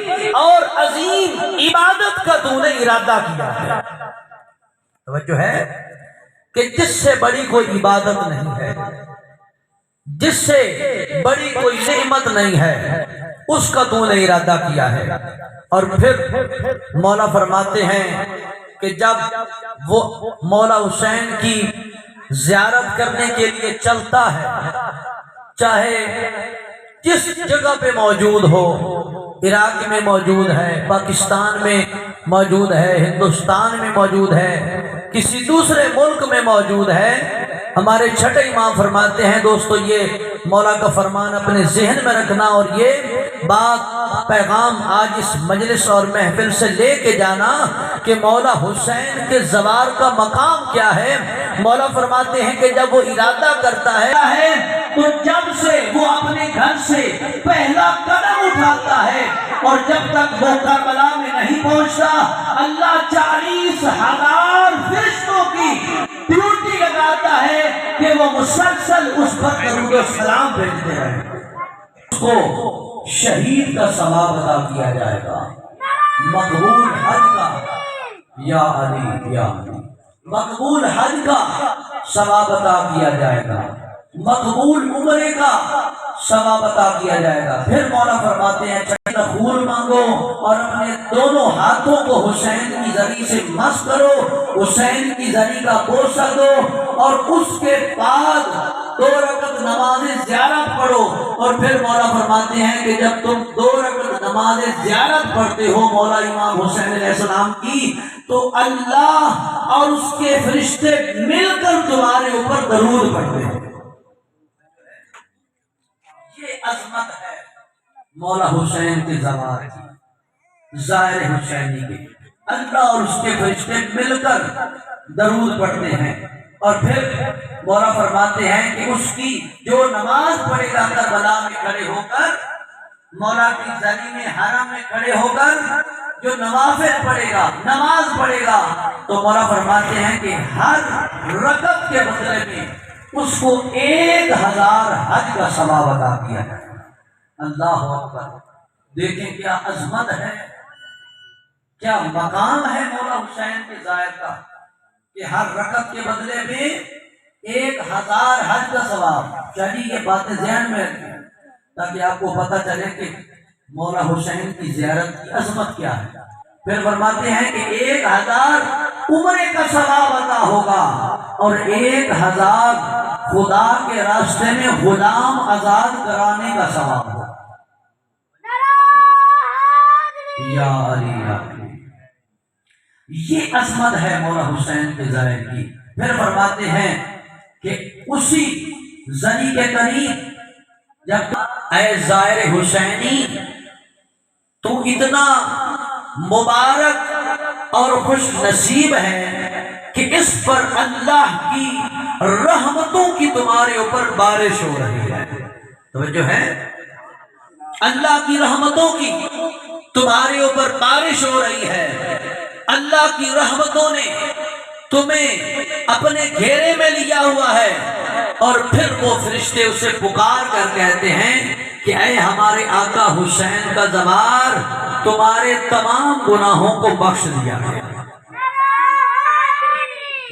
بڑی اور عظیم عبادت کا تو نے ارادہ کیا ہے۔ توجہ ہے کہ جس سے بڑی کوئی عبادت نہیں ہے، جس سے بڑی کوئی نعمت نہیں ہے، اس کا تو نے ارادہ کیا ہے۔ اور پھر مولا فرماتے ہیں کہ جب وہ مولا حسین کی زیارت کرنے کے لیے چلتا ہے، چاہے جس جگہ پہ موجود ہو، عراق میں موجود ہے، پاکستان میں موجود ہے، ہندوستان میں موجود ہے، کسی دوسرے ملک میں موجود ہے، ہمارے چھٹے امام فرماتے ہیں دوستو یہ مولا کا فرمان اپنے ذہن میں رکھنا اور یہ بات پیغام آج اس مجلس اور محفل سے لے کے جانا کہ مولا حسین کے زوار کا مقام کیا ہے۔ مولا فرماتے ہیں کہ جب وہ ارادہ کرتا ہے تو جب سے وہ اپنے گھر سے پہلا قدم اٹھاتا ہے اور جب تک وہ کربلا میں نہیں پہنچتا، اللہ 40,000 فرشتوں کی ڈیوٹی لگاتا ہے کہ وہ مسلسل اس پر درود و سلام بھیجتے ہیں۔ اس کو شہید کا ثواب ادا کیا جائے گا، مقبول حج کا، یا علی یا علی، مقبول حج کا ثواب عطا کیا جائے گا، مقبول عمرے کا ثواب عطا کیا جائے گا۔ پھر مولا فرماتے ہیں خون مانگو اور اپنے دونوں ہاتھوں کو حسین کی زری سے مس کرو، حسین کی زری کا بوسہ دو اور اس کے بعد 2 رکعت نماز زیارت پڑھو۔ اور پھر مولا فرماتے ہیں کہ جب تم 2 رکعت نماز زیارت پڑھتے ہو مولا امام حسین علیہ السلام کی، تو اللہ اور اس کے فرشتے مل کر تمہارے اوپر درود پڑھتے ہیں۔ یہ عظمت ہے مولا حسین کے زوار کی، زائر حسینی کے، اللہ اور اس کے فرشتے مل کر درود پڑھتے ہیں۔ اور پھر مولا فرماتے ہیں کہ اس کی جو نماز پڑھے گا کربلا میں کھڑے ہو کر، مولا کی زری میں حرم میں کھڑے ہو کر جو نوافل پڑھے گا، نماز پڑھے گا، تو مولا فرماتے ہیں کہ ہر رکعت کے بدلے میں اس کو 1000 حج کا ثواب عطا کیا ہے۔ اللہ اکبر، دیکھیں کیا عظمت ہے، کیا مقام ہے مولا حسین کے زائر کا کہ ہر رکعت کے بدلے میں 1000 حج کا ثواب۔ چلیے یہ باتیں ذہن میں رکھیں تاکہ آپ کو پتہ چلے کہ مولا حسین کی زیارت کی عظمت کیا ہے۔ پھر فرماتے ہیں کہ 1000 عمرے کا ثواب عطا ہوگا اور 1000 خدا کے راستے میں غلام آزاد کرانے کا ثواب ہوگا۔ یا علی یا علی، یہ عظمت ہے مولا حسین کے زائر کی۔ پھر فرماتے ہیں کہ اسی زری کے قریب جب اے زائر حسینی تو اتنا مبارک اور خوش نصیب ہے کہ اس پر اللہ کی رحمتوں کی تمہارے اوپر بارش ہو رہی ہے۔ توجہ ہے، اللہ کی رحمتوں کی تمہارے اوپر بارش ہو رہی ہے، اللہ کی رحمتوں نے تمہیں اپنے گھیرے میں لیا ہوا ہے۔ اور پھر وہ فرشتے اسے پکار کر کہتے ہیں کہ اے ہمارے آقا حسین کا زوار، تمہارے تمام گناہوں کو بخش دیا گیا۔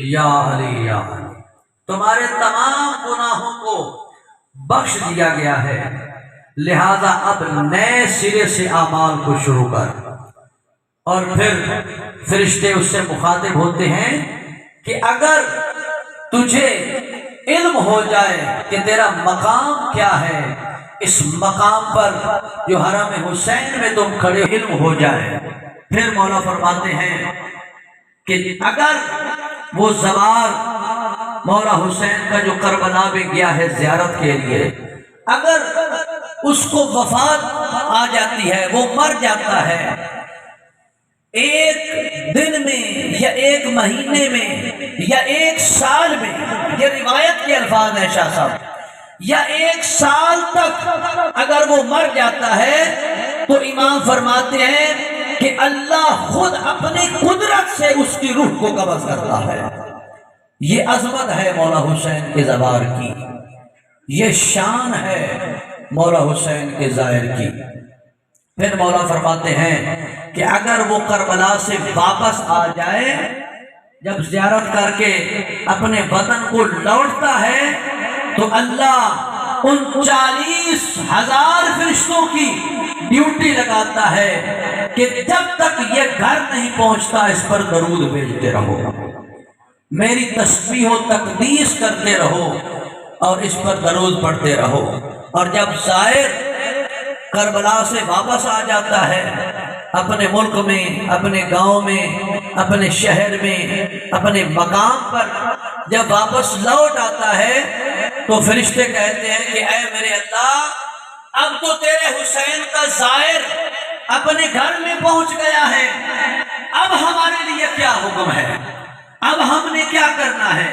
یا علی یا علی، تمہارے تمام گناہوں کو بخش دیا گیا ہے، لہذا اب نئے سرے سے اعمال کو شروع کر۔ اور پھر فرشتے اس سے مخاطب ہوتے ہیں کہ اگر تجھے علم ہو جائے کہ تیرا مقام کیا ہے، اس مقام پر جو حرم حسین میں تم کھڑے علم ہو جائے، پھر مولا فرماتے ہیں کہ اگر وہ زوار مولا حسین کا جو کربلا میں گیا ہے زیارت کے لیے، اگر اس کو وفات آ جاتی ہے، وہ مر جاتا ہے، 1 دن میں یا 1 مہینے میں یا 1 سال میں، یہ روایت کے الفاظ ہیں شاہ صاحب، یا 1 سال تک اگر وہ مر جاتا ہے تو امام فرماتے ہیں کہ اللہ خود اپنی قدرت سے اس کی روح کو قبض کرتا ہے۔ یہ عظمت ہے مولا حسین کے زوار کی، یہ شان ہے مولا حسین کے زائر کی۔ پھر مولا فرماتے ہیں کہ اگر وہ کربلا سے واپس آ جائے، جب زیارت کر کے اپنے وطن کو لوٹتا ہے تو اللہ ان 40,000 فرشتوں کی ڈیوٹی لگاتا ہے کہ جب تک یہ گھر نہیں پہنچتا اس پر درود بھیجتے رہو، میری تسبیح و تقدیس کرتے رہو اور اس پر درود پڑھتے رہو۔ اور جب زائر کربلا سے واپس آ جاتا ہے اپنے ملک میں، اپنے گاؤں میں، اپنے شہر میں، اپنے مقام پر جب واپس لوٹ آتا ہے تو فرشتے کہتے ہیں کہ اے میرے اللہ، اب تو تیرے حسین کا زائر اپنے گھر میں پہنچ گیا ہے، اب ہمارے لیے کیا حکم ہے، اب ہم نے کیا کرنا ہے؟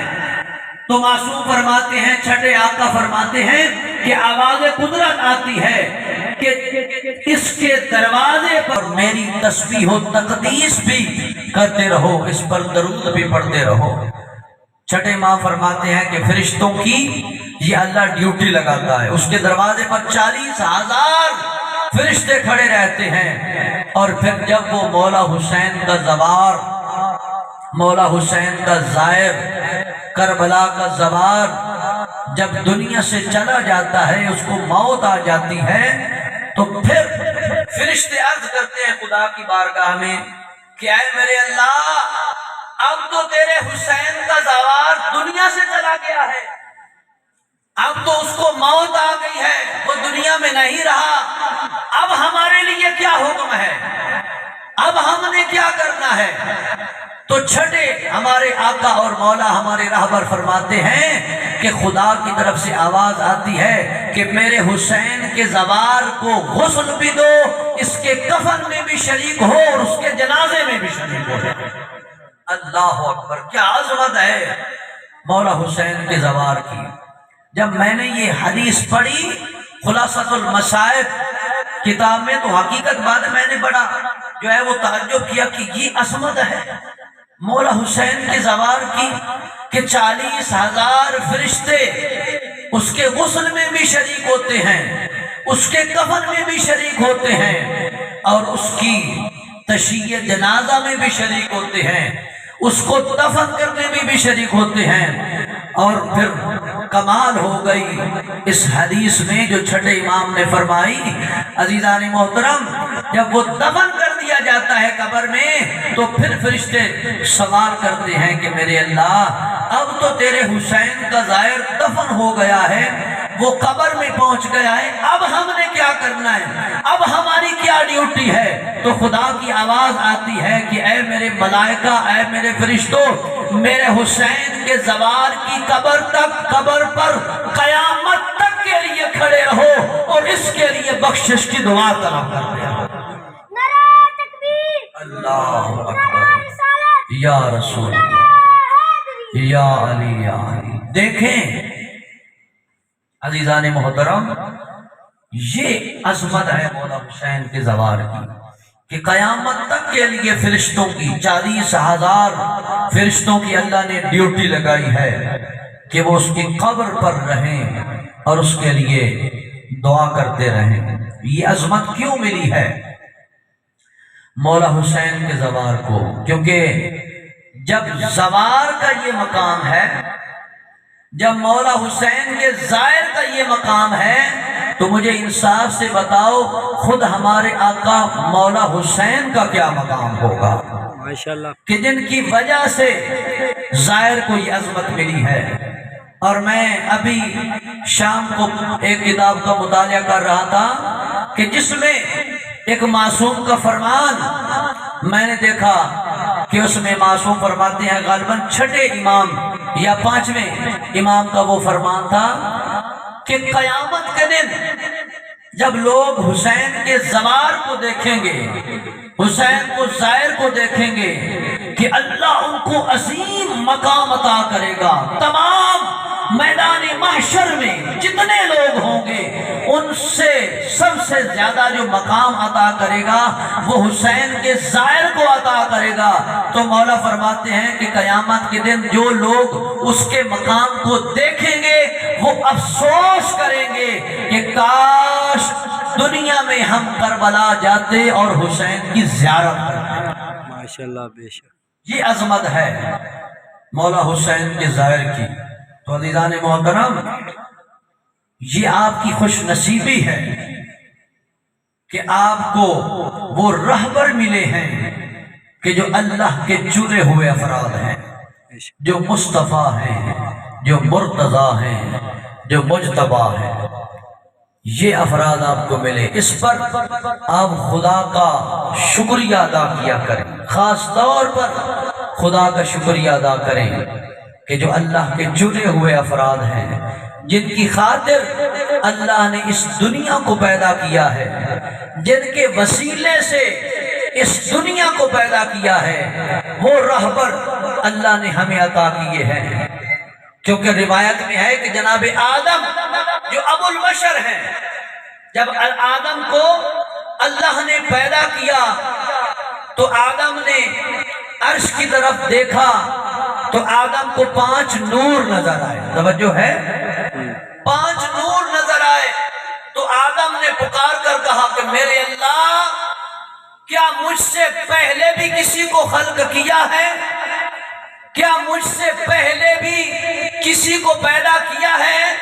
تو معصوم فرماتے ہیں، چھٹے آقا فرماتے ہیں کہ آواز قدرت آتی ہے کہ اس کے دروازے پر میری تسبیح و تقدیس بھی کرتے رہو، اس پر درود بھی پڑھتے رہو۔ چھٹے ماں فرماتے ہیں کہ فرشتوں کی یہ اللہ ڈیوٹی لگاتا ہے، اس کے دروازے پر 40,000 فرشتے کھڑے رہتے ہیں۔ اور پھر جب وہ مولا حسین کا زوار، مولا حسین کا زائر، کربلا کا زوار جب دنیا سے چلا جاتا ہے، اس کو موت آ جاتی ہے، تو پھر فرشتے عرض کرتے ہیں خدا کی بارگاہ میں کہ اے میرے اللہ، اب تو تیرے حسین کا زوار دنیا سے چلا گیا ہے، اب تو اس کو موت آ گئی ہے، وہ دنیا میں نہیں رہا، اب ہمارے لیے کیا حکم ہے، اب ہم نے کیا کرنا ہے؟ تو چھٹے ہمارے آقا اور مولا ہمارے راہبر فرماتے ہیں کہ خدا کی طرف سے آواز آتی ہے کہ میرے حسین کے زوار کو غسل بھی دو، اس کے کفن میں بھی شریک ہو اور اس کے جنازے میں بھی شریک ہو۔ اللہ اکبر، کیا عظمت ہے مولا حسین کے زوار کی۔ جب میں نے یہ حدیث پڑھی خلاصۃ المصائب کتاب میں، تو حقیقت بات میں نے بڑا جو ہے وہ تعجب کیا کہ یہ عظمت ہے مولا حسین کے زوار کی کہ 40,000 فرشتے اس کے غسل میں بھی شریک ہوتے ہیں، اس کے کفن میں بھی شریک ہوتے ہیں، اور اس کی تشییع جنازہ میں بھی شریک ہوتے ہیں، اس کو دفن کرنے میں بھی شریک ہوتے ہیں۔ اور پھر کمال ہو گئی اس حدیث میں جو چھٹے امام نے فرمائی، عزیزان محترم، جب وہ دفن کر دیا جاتا ہے قبر میں تو پھر فرشتے سوال کرتے ہیں کہ میرے اللہ، اب تو تیرے حسین کا زائر دفن ہو گیا ہے، وہ قبر میں پہنچ گیا ہے، اب ہم نے کیا کرنا ہے، اب ہماری کیا ڈیوٹی ہے؟ تو خدا کی آواز آتی ہے کہ اے میرے ملائکہ، اے میرے فرشتوں، میرے حسین کے زوار کی قبر تک، قبر پر قیامت تک کے لیے کھڑے رہو اور اس کے لیے بخشش کی دعا طلب کرتے رہو۔ اللہ اکبر، یا رسول اللہ، یا علی، یا علی۔ دیکھیں عزیزان محترم، یہ عظمت ہے مولا حسین کے زوار کی کہ قیامت تک کے لیے فرشتوں کی 40,000 فرشتوں کی اللہ نے ڈیوٹی لگائی ہے کہ وہ اس کی قبر پر رہیں اور اس کے لیے دعا کرتے رہیں۔ یہ عظمت کیوں ملی ہے مولا حسین کے زوار کو؟ کیونکہ جب زوار کا یہ مقام ہے، جب مولا حسین کے زائر کا یہ مقام ہے، تو مجھے انصاف سے بتاؤ خود ہمارے آقا مولا حسین کا کیا مقام ہوگا ماشاءاللہ، کہ جن کی وجہ سے زائر کو یہ عظمت ملی ہے۔ اور میں ابھی شام کو ایک کتاب کا مطالعہ کر رہا تھا کہ جس میں ایک معصوم کا فرمان میں نے دیکھا کہ اس میں معصوم فرماتے ہیں، غالباً چھٹے امام یا 5ویں امام کا وہ فرمان تھا کہ قیامت کے دن جب لوگ حسین کے زوار کو دیکھیں گے، حسین کو زائر کو دیکھیں گے، کہ اللہ ان کو عظیم مقام عطا کرے گا۔ تمام میدان محشر میں جتنے لوگ ہوں گے ان سے سب سے زیادہ جو مقام عطا کرے گا وہ حسین کے زائر کو عطا کرے گا۔ تو مولا فرماتے ہیں کہ قیامت کے دن جو لوگ اس کے مقام کو دیکھیں گے وہ افسوس کریں گے کہ کاش دنیا میں ہم کربلا جاتے اور حسین کی زیارت کرتے. ماشاءاللہ بے شک. یہ عظمت ہے مولا حسین کے ظاہر کی. تو عزیزان محترم، یہ آپ کی خوش نصیبی ہے کہ آپ کو وہ رہبر ملے ہیں کہ جو اللہ کے چنے ہوئے افراد ہیں، جو مصطفیٰ ہیں، جو مرتضیٰ ہیں، جو مجتبیٰ ہیں. یہ افراد آپ کو ملے. اس پر آپ خدا کا شکریہ ادا کیا کریں، خاص طور پر خدا کا شکریہ ادا کریں کہ جو اللہ کے چنے ہوئے افراد ہیں، جن کی خاطر اللہ نے اس دنیا کو پیدا کیا ہے، جن کے وسیلے سے اس دنیا کو پیدا کیا ہے، وہ رہبر اللہ نے ہمیں عطا کیے ہیں. کیونکہ روایت میں ہے کہ جناب آدم جو ابو البشر ہیں، جب آدم کو اللہ نے پیدا کیا تو آدم نے عرش کی طرف دیکھا تو آدم کو 5 نور نظر آئے. توجہ ہے، 5 نور نظر آئے. تو آدم نے پکار کر کہا کہ میرے اللہ، کیا مجھ سے پہلے بھی کسی کو خلق کیا ہے؟ کیا مجھ سے پہلے بھی کسی کو پیدا کیا ہے؟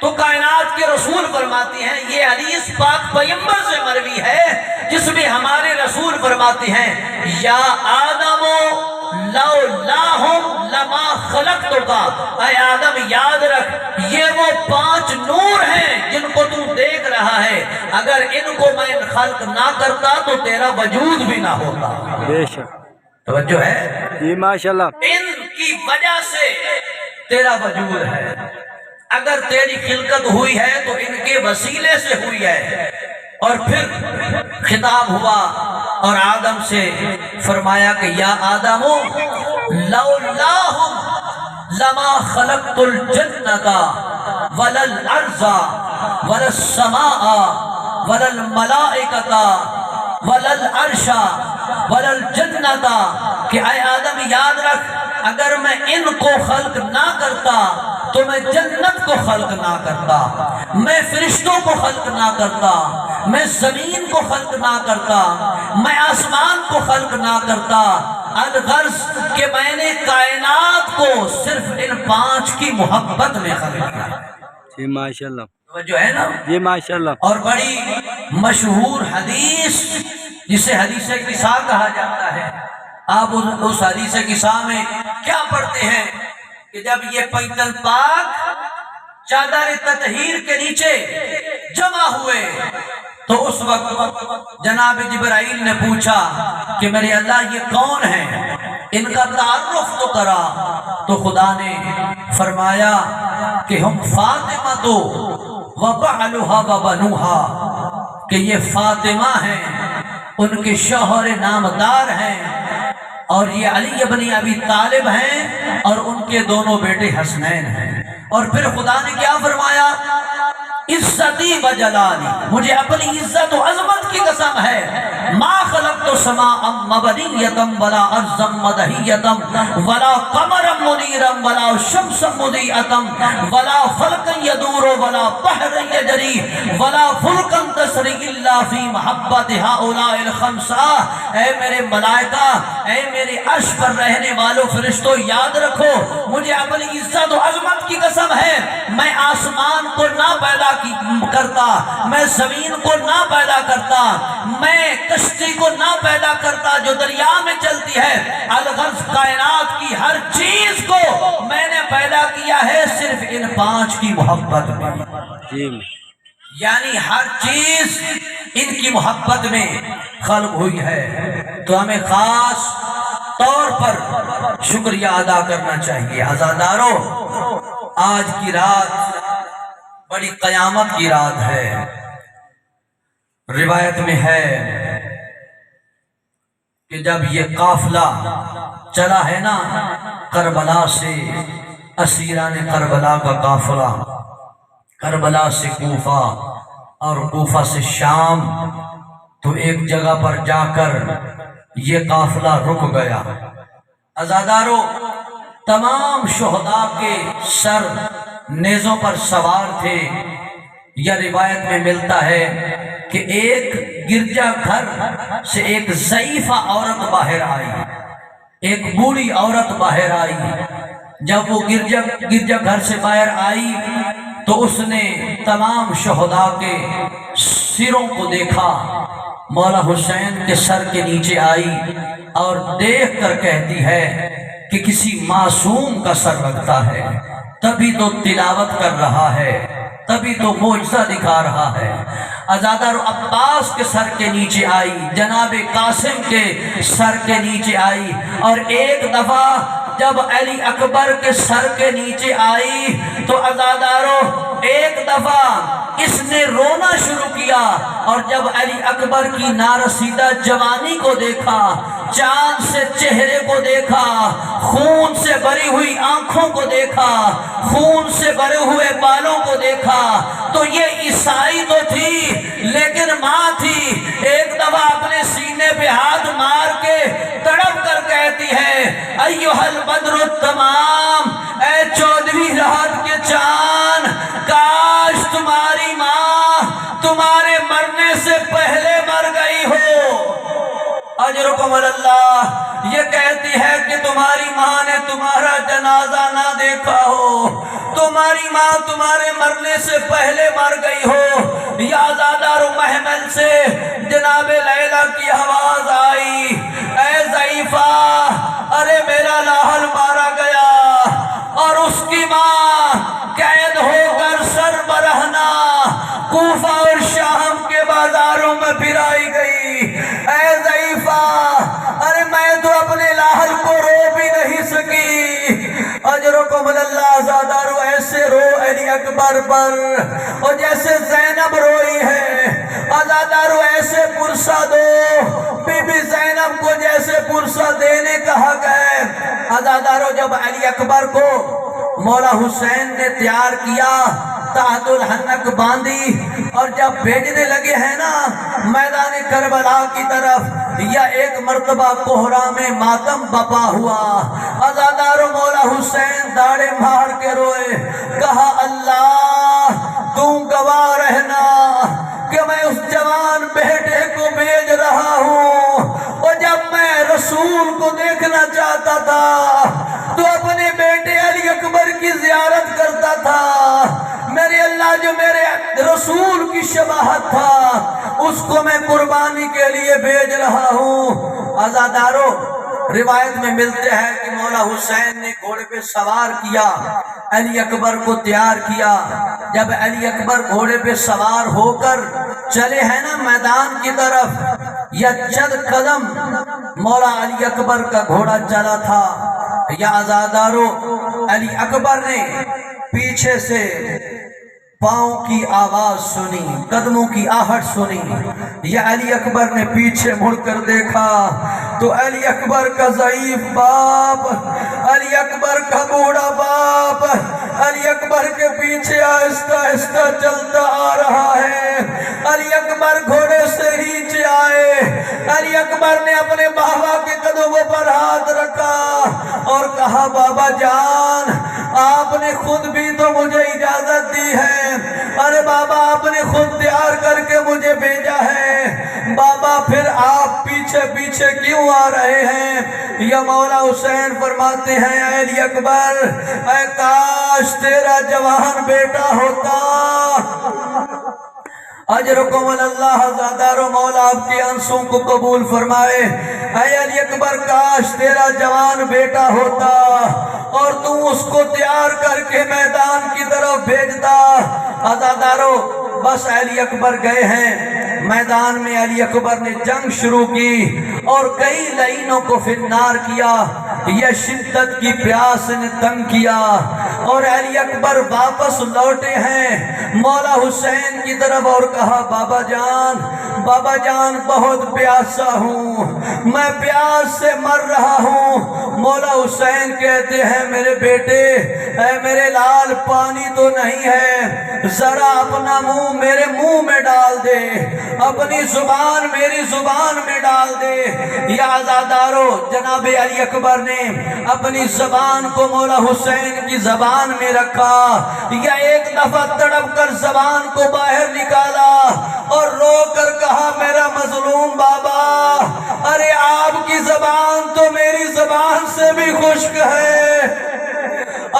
تو کائنات کے رسول فرماتے ہیں، یہ حدیث پاک پیغمبر سے مروی ہے جس میں ہمارے رسول فرماتے ہیں، یا آدم لولاہم لما خلقتکا، اے آدم یاد رکھ یہ وہ 5 نور ہیں جن کو تو دیکھ رہا ہے، اگر ان کو میں خلق نہ کرتا تو تیرا وجود بھی نہ ہوتا. بے شک. توجہ ہے جی ماشاءاللہ. ان کی وجہ سے تیرا وجود ہے. اگر تیری خلقت ہوئی ہے تو ان کے وسیلے سے ہوئی ہے. اور پھر خطاب ہوا اور آدم سے فرمایا کہ یا آدم لولاہم لما خلقت الجنت ولا الارض ولا السماء ولا الملائکۃ ولا العرش ولا الجنت، کہ اے آدم یاد رکھ اگر میں ان کو خلق نہ کرتا تو میں جنت کو خلق نہ کرتا، میں فرشتوں کو خلق نہ کرتا، میں زمین کو خلق نہ کرتا، میں آسمان کو خلق نہ کرتا. الغرض کہ میں نے کائنات کو صرف ان 5 کی محبت میں خلق کیا. جی ماشاءاللہ. جو ہے نا، جی ماشاءاللہ. اور بڑی مشہور حدیث جسے حدیث قصہ کہا جاتا ہے، آپ اس حدیث قصہ میں کیا پڑھتے ہیں کہ جب یہ پیتل پاک چادر تطہیر کے نیچے جمع ہوئے تو اس وقت جناب جبرائیل نے پوچھا کہ میرے اللہ یہ کون ہے، ان کا تعارف تو کرا. تو خدا نے فرمایا کہ ہم فاطمہ تو وبعلھا وبنوھا، کہ یہ فاطمہ ہیں، ان کے شوہر نامدار ہیں، اور یہ علی ابن ابی طالب ہیں اور ان کے دونوں بیٹے حسنین ہیں. اور پھر خدا نے کیا فرمایا، عزتی و جلالی، مجھے اپنی عزت و عظمت کی قسم ہے، ما خلقت سماء مبنیۃ ولا ارضا مدحیۃ ولا قمرا منیرا ولا شمسا مضیئۃ ولا فلکا یدور ولا بحرا یجری ولا فلکا تسری الا فی محبت ہؤلاء الخمسہ. اے میرے ملائکہ، اے میرے عرش پر رہنے والوں فرشتوں، یاد رکھو مجھے اپنی عزت و عظمت کی قسم ہے، میں آسمان کو نہ پیدا کرتا، میں زمین کو نہ پیدا کرتا، میں کشتی کو نہ پیدا کرتا جو دریا میں چلتی ہے. الغرض کائنات کی ہر چیز کو میں نے پیدا کیا ہے صرف ان 5 کی محبت میں. یعنی ہر چیز ان کی محبت میں خلق ہوئی ہے. تو ہمیں خاص طور پر شکریہ ادا کرنا چاہیے. عزادارو، آج کی رات بڑی قیامت کی رات ہے. روایت میں ہے کہ جب یہ قافلہ چلا ہے نا کربلا سے، اسیران کربلا کا قافلہ، کربلا سے کوفہ اور کوفہ سے شام، تو ایک جگہ پر جا کر یہ قافلہ رک گیا. عزادارو، تمام شہداء کے سر نیزوں پر سوار تھے. یہ روایت میں ملتا ہے کہ ایک گرجا گھر سے ایک ضعیفہ عورت باہر آئی، ایک بوڑھی عورت باہر آئی۔ جب وہ گرجا گھر سے باہر آئی تو اس نے تمام شہداء کے سروں کو دیکھا، مولا حسین کے سر کے نیچے آئی اور دیکھ کر کہتی ہے کہ کسی معصوم کا سر لگتا ہے، تبھی تو تلاوت کر رہا ہے، تبھی تو معجزہ دکھا رہا ہے۔ عزادار عباس کے سر کے نیچے آئی، جناب قاسم کے سر کے نیچے آئی، اور ایک دفعہ جب علی اکبر کے سر کے نیچے آئی تو عزادارو ایک دفعہ اس نے رونا شروع کیا، اور جب علی اکبر کی نارسیدہ جوانی کو دیکھا، چاند سے چہرے کو دیکھا، خون سے بھری ہوئی آنکھوں کو دیکھا، خون سے بھرے ہوئے بالوں کو دیکھا، تو یہ عیسائی تو تھی لیکن ماں تھی۔ ایک دفعہ اپنے سینے پہ ہاتھ مار کے تڑپ کر کہتی ہے، ایھا البدر التمام، اے 14ویں رات کے چاند، کاش تمہاری ماں تمہارے مرنے سے پہلے مر گئی ہو۔ اجرکم اللہ، یہ کہتی ہے کہ تمہاری ماں نے تمہارا جنازہ نہ دیکھا ہو، تمہاری ماں تمہارے مرنے سے پہلے مر گئی ہو۔ یا عزادار محمل سے جناب لیلا کی آواز آئی، اے ضعیفہ، ارے میرا لاحل مارا گیا اور اس کی ماں قید ہو کر سر برہنہ کوفہ اور شام کے بازاروں میں پھرائی گئی۔ اے ضعیفہ، ارے میں تو اپنے لاحل کو رو بھی نہیں سکی۔ اجرکم اللہ، عزادارو ایسے رو علی اکبر پر، اور جیسے زینب روئی ہے۔ عزادارو ایسے پرسہ دو، بی بی زینب کو جیسے پرسہ دینے کا حق ہے۔ عزادارو جب علی اکبر کو مولا حسین نے تیار کیا، تحت الحنک باندھی، اور جب بھیجنے لگے ہیں نا میدان کربلا کی طرف، یا ایک مرتبہ کوہرام ماتم بپا ہوا۔ عزادارو مولا حسین داڑے مار کے روئے، کہا اللہ تم گواہ رہنا کہ میں اس جوان بیٹے کو بھیج رہا ہوں، اور جب میں رسول کو دیکھنا چاہتا تھا تو اپنے بیٹے علی اکبر کی زیارت کرتا تھا۔ میرے اللہ، جو میرے رسول کی شباہت تھا اس کو میں قربانی کے لیے بھیج رہا ہوں۔ عزادارو روایت میں ملتے ہیں کہ مولا حسین نے گھوڑے پہ سوار کیا، علی اکبر کو تیار کیا۔ جب علی اکبر گھوڑے پہ سوار ہو کر چلے ہیں نا میدان کی طرف، یا چند قدم مولا علی اکبر کا گھوڑا چلا تھا، یا عزادارو علی اکبر نے پیچھے سے پاؤں کی آواز سنی، قدموں کی آہٹ سنی، یا علی اکبر نے پیچھے مڑ کر دیکھا تو علی اکبر کا ضعیف باپ، علی اکبر کا بوڑھا باپ علی اکبر کے پیچھے آہستہ آہستہ چلتا آ رہا ہے۔ علی اکبر گھوڑے سے نیچے آئے، علی اکبر نے اپنے بابا کے قدموں پر ہاتھ رکھا اور کہا، بابا جان آپ نے خود بھی تو مجھے اجازت دی ہے، ارے بابا آپ نے خود تیار کر کے مجھے بھیجا ہے، بابا پھر آپ پیچھے پیچھے کیوں آ رہے ہیں؟ یا مولا حسین فرماتے ہیں، اے علی اکبر، اے کاش تیرا جوان بیٹا ہوتا۔ اجرکم اللہ، عزادارو مولا آپ کے آنسوں کو قبول فرمائے۔ اے علی اکبر، کاش تیرا جوان بیٹا ہوتا اور تم اس کو تیار کر کے میدان کی طرف بھیجتا۔ عزادارو بس علی اکبر گئے ہیں میدان میں، علی اکبر نے جنگ شروع کی اور کئی لعینوں کو فنار کیا، یہ شدت کی پیاس نے تنگ کیا، اور علی اکبر واپس لوٹے ہیں مولا حسین کی طرف اور کہا، بابا جان بہت پیاسا ہوں، میں پیاس سے مر رہا ہوں۔ مولا حسین کہتے ہیں، میرے بیٹے، اے میرے لال، پانی تو نہیں ہے، ذرا اپنا منہ میرے منہ میں ڈال دے، اپنی زبان میری زبان میں ڈال دے۔ یا عزادارو جناب علی اکبر نے اپنی زبان کو مولا حسین کی زبان میں رکھا، یا ایک دفعہ تڑپ کر زبان کو باہر نکالا اور رو کر کہا میرا مظلوم بابا، ارے آپ کی زبان تو میری زبان سے بھی خشک ہے،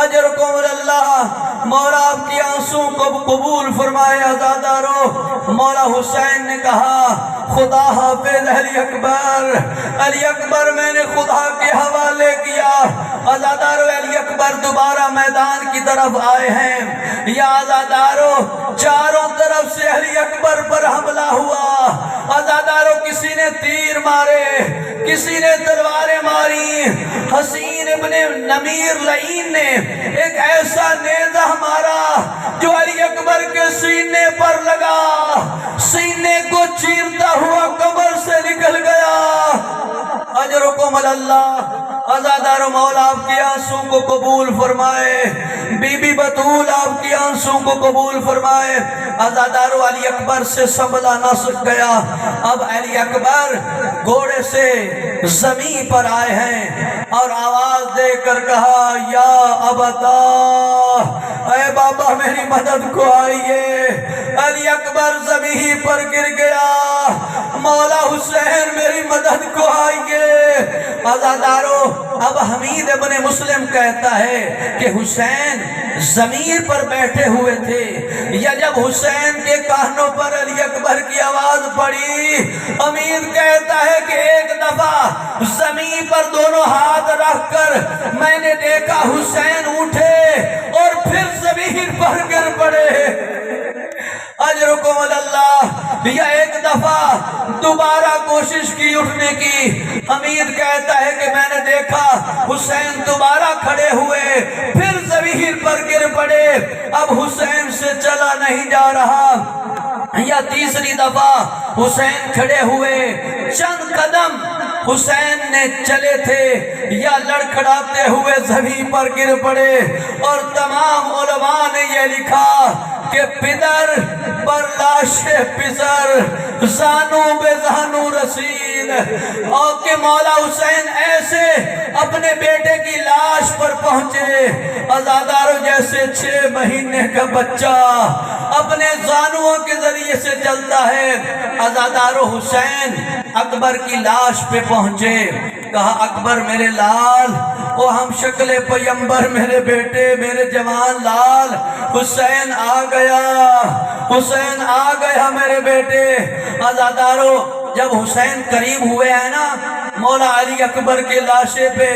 اجرکم اللہ، مولا آپ کی آنسوں کو قبول فرمائے۔ عزادارو، مولا حسین نے کہا خدا حافظ علی اکبر، علی اکبر میں نے خدا کے حوالے کیا۔ عزادارو، علی اکبر دوبارہ میدان کی طرف آئے ہیں، یا عزادارو چاروں طرف سے علی اکبر پر حملہ ہوا۔ عزادارو، کسی نے تیر مارے، کسی نے تلواریں ماری، حسین ابن نمیر لعین نے ایک ایسا نیزہ مارا جو علی اکبر کے سینے پر لگا، سینے کو چیرتا ہوا کمر سے نکل گیا۔ اجرکم اللہ، عزادارو مولا آپ کی آنسوں کو قبول فرمائے، بی بی بطول آپ کی آنسوں کو قبول فرمائے۔ عزادارو، علی اکبر سے سنبھلا نہ سک گیا، اب علی اکبر گھوڑے سے زمین پر آئے ہیں اور آواز دے کر کہا یا ابتا، اے بابا میری مدد کو آئیے۔ علی اکبر زمین پر گر گیا، مولا حسین میری مدد کو آئیے۔ عزادارو، اب حمید ابن مسلم کہتا ہے کہ حسین زمین پر بیٹھے ہوئے تھے، یا جب حسین کے کانوں پر علی اکبر کی آواز پڑی، حمید کہتا ہے کہ ایک دفعہ زمین پر دونوں ہاتھ رکھ کر میں نے دیکھا حسین اٹھے اور پھر زمین پر گر پڑے۔ اجرکم اللہ، یا ایک دفعہ دوبارہ کوشش کی اٹھنے کی، حمید کہتا ہے کہ میں نے دیکھا حسین دوبارہ کھڑے ہوئے پھر زمین پر گر پڑے، اب حسین سے چلا نہیں جا رہا۔ یا تیسری دفعہ حسین کھڑے ہوئے، چند قدم حسین نے چلے تھے، یا لڑکھڑاتے ہوئے زمین پر گر پڑے، اور تمام علماء نے یہ لکھا کہ پدر پر لاش پسر، زانو بے زانو رسید، اور کہ مولا حسین ایسے اپنے بیٹے کی لاش پر پہنچے، عزادارو جیسے 6 مہینے کا بچہ اپنے زانوؤں کے ذریعے سے چلتا ہے۔ عزادارو، حسین اکبر کی لاش پہ پہنچے، کہا اکبر میرے لال، وہ ہم شکل پیمبر میرے بیٹے، میرے جوان لال، حسین آ گیا، حسین آ گیا میرے بیٹے۔ عزادارو، جب حسین قریب ہوئے ہیں نا مولا علی اکبر کے لاشے پہ،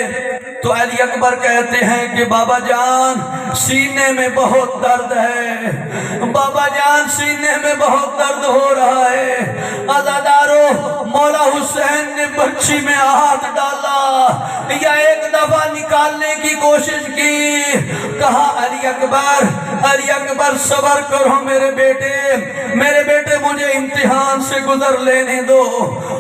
تو علی اکبر کہتے ہیں کہ بابا جان سینے میں بہت درد ہے، بابا جان سینے میں بہت درد ہو رہا ہے۔ عزادارو، مولا حسین نے برچھی میں ہاتھ ڈالا، یا ایک دفعہ نکالنے کی کوشش کی، کہا علی اکبر، علی اکبر صبر کرو میرے بیٹے، میرے بیٹے مجھے امتحان سے گزر لینے دو،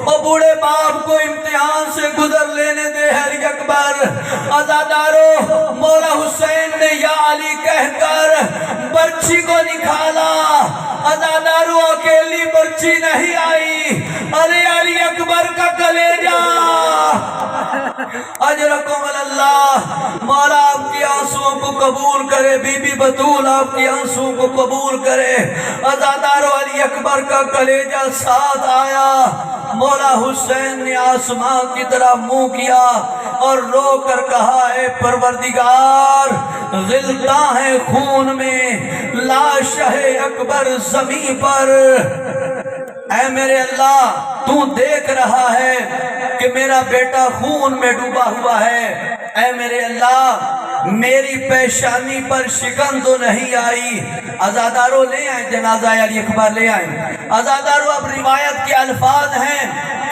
اور بوڑھے باپ کو امتحان سے گزر لینے دے علی اکبر۔ عزادارو، مولا حسین نے یا علی کہہ کر برچھی کو نکالا۔ عزادارو، اکیلی برچھی نہیں آئی، ارے علی اکبر کا کلیجہ۔ اجرکم اللہ، مولا آپ کی آنسوں کو قبول کرے، بی بی بطول آپ کی آنسوں کو قبول کرے۔ عزادارو، علی اکبر کا کلیجہ ساتھ آیا، مولا حسین نے آسمان کی طرح منہ کیا اور رو کر کہا اے پروردگار، غلطاں ہے خون میں، لاش ہے اکبر زمین پر، اے میرے اللہ تو دیکھ رہا ہے کہ میرا بیٹا خون میں ڈوبا ہوا ہے، اے میرے اللہ میری پیشانی پر شکن تو نہیں آئی۔ عزادارو لے آئیں جنازہ علی اکبر لے آئیں۔ عزادارو، اب روایت کے الفاظ ہیں